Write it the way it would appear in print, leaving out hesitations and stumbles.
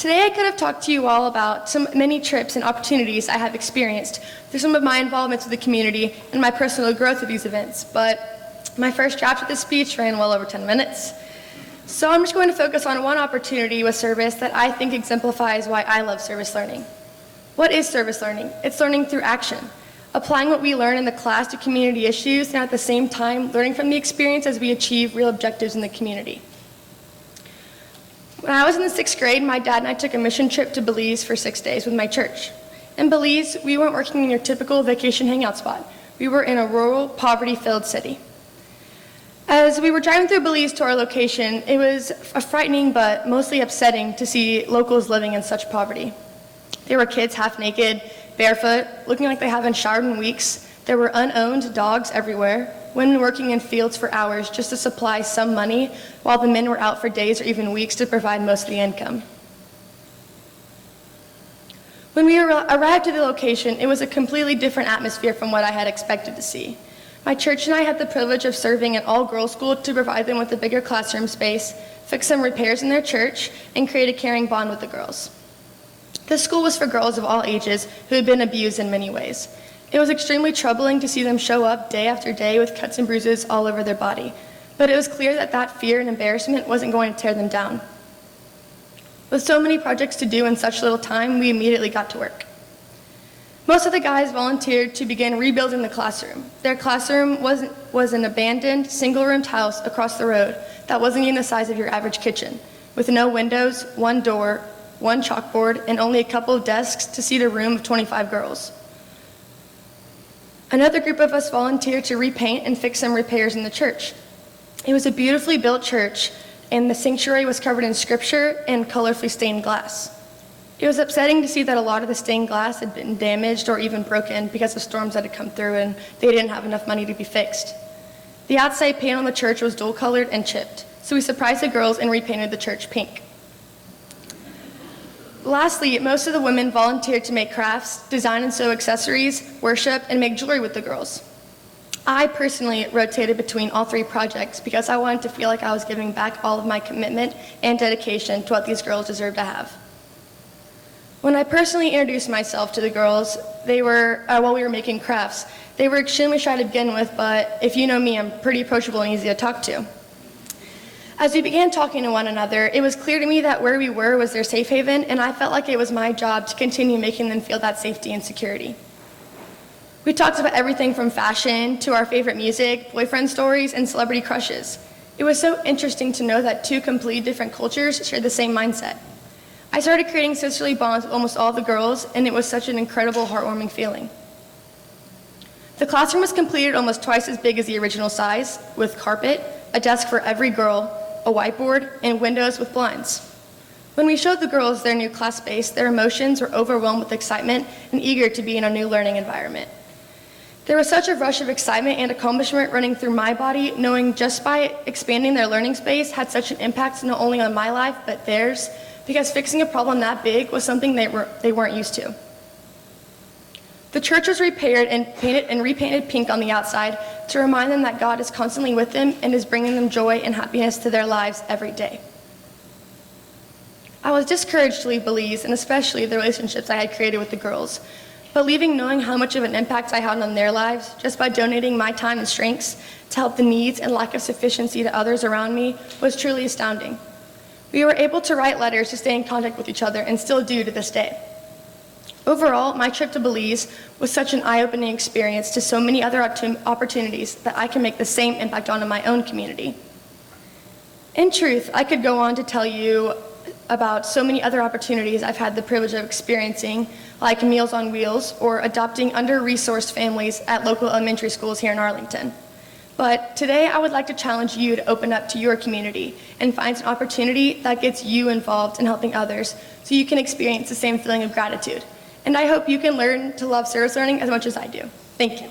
Today I could have talked to you all about many trips and opportunities I have experienced through some of my involvements with the community and my personal growth at these events, but my first draft of this speech ran well over 10 minutes. So I'm just going to focus on one opportunity with service that I think exemplifies why I love service learning. What is service learning? It's learning through action, applying what we learn in the class to community issues, and at the same time, learning from the experience as we achieve real objectives in the community. When I was in the 6th grade, my dad and I took a mission trip to Belize for 6 days with my church. In Belize, we weren't working in your typical vacation hangout spot. We were in a rural, poverty-filled city. As we were driving through Belize to our location, it was frightening but mostly upsetting to see locals living in such poverty. There were kids half naked, barefoot, looking like they haven't showered in weeks. There were unowned dogs everywhere, women working in fields for hours just to supply some money, while the men were out for days or even weeks to provide most of the income. When we arrived at the location, it was a completely different atmosphere from what I had expected to see. My church and I had the privilege of serving at all-girls school to provide them with a bigger classroom space, fix some repairs in their church, and create a caring bond with the girls. This school was for girls of all ages who had been abused in many ways. It was extremely troubling to see them show up day after day with cuts and bruises all over their body, but it was clear that that fear and embarrassment wasn't going to tear them down. With so many projects to do in such little time, we immediately got to work. Most of the guys volunteered to begin rebuilding the classroom. Their classroom was an abandoned, single-roomed house across the road that wasn't even the size of your average kitchen, with no windows, one door, one chalkboard, and only a couple of desks to seat a room of 25 girls. Another group of us volunteered to repaint and fix some repairs in the church. It was a beautifully built church, and the sanctuary was covered in scripture and colorfully stained glass. It was upsetting to see that a lot of the stained glass had been damaged or even broken because of storms that had come through and they didn't have enough money to be fixed. The outside paint on the church was dual-colored and chipped, so we surprised the girls and repainted the church pink. Lastly, most of the women volunteered to make crafts, design and sew accessories, worship, and make jewelry with the girls. I personally rotated between all 3 projects because I wanted to feel like I was giving back all of my commitment and dedication to what these girls deserve to have. When I personally introduced myself to the girls, while we were making crafts, they were extremely shy to begin with, but if you know me, I'm pretty approachable and easy to talk to. As we began talking to one another, it was clear to me that where we were was their safe haven, and I felt like it was my job to continue making them feel that safety and security. We talked about everything from fashion to our favorite music, boyfriend stories, and celebrity crushes. It was so interesting to know that 2 completely different cultures shared the same mindset. I started creating sisterly bonds with almost all the girls, and it was such an incredible, heartwarming feeling. The classroom was completed almost twice as big as the original size, with carpet, a desk for every girl, a whiteboard, and windows with blinds. When we showed the girls their new class space, their emotions were overwhelmed with excitement and eager to be in a new learning environment. There was such a rush of excitement and accomplishment running through my body, knowing just by expanding their learning space had such an impact not only on my life, but theirs, because fixing a problem that big was something they weren't used to. The church was repaired and repainted pink on the outside to remind them that God is constantly with them and is bringing them joy and happiness to their lives every day. I was discouraged to leave Belize, and especially the relationships I had created with the girls, but leaving knowing how much of an impact I had on their lives just by donating my time and strengths to help the needs and lack of sufficiency to others around me was truly astounding. We were able to write letters to stay in contact with each other and still do to this day. Overall, my trip to Belize was such an eye-opening experience to so many other opportunities that I can make the same impact on in my own community. In truth, I could go on to tell you about so many other opportunities I've had the privilege of experiencing, like Meals on Wheels or adopting under-resourced families at local elementary schools here in Arlington. But today I would like to challenge you to open up to your community and find an opportunity that gets you involved in helping others so you can experience the same feeling of gratitude. And I hope you can learn to love service learning as much as I do. Thank you.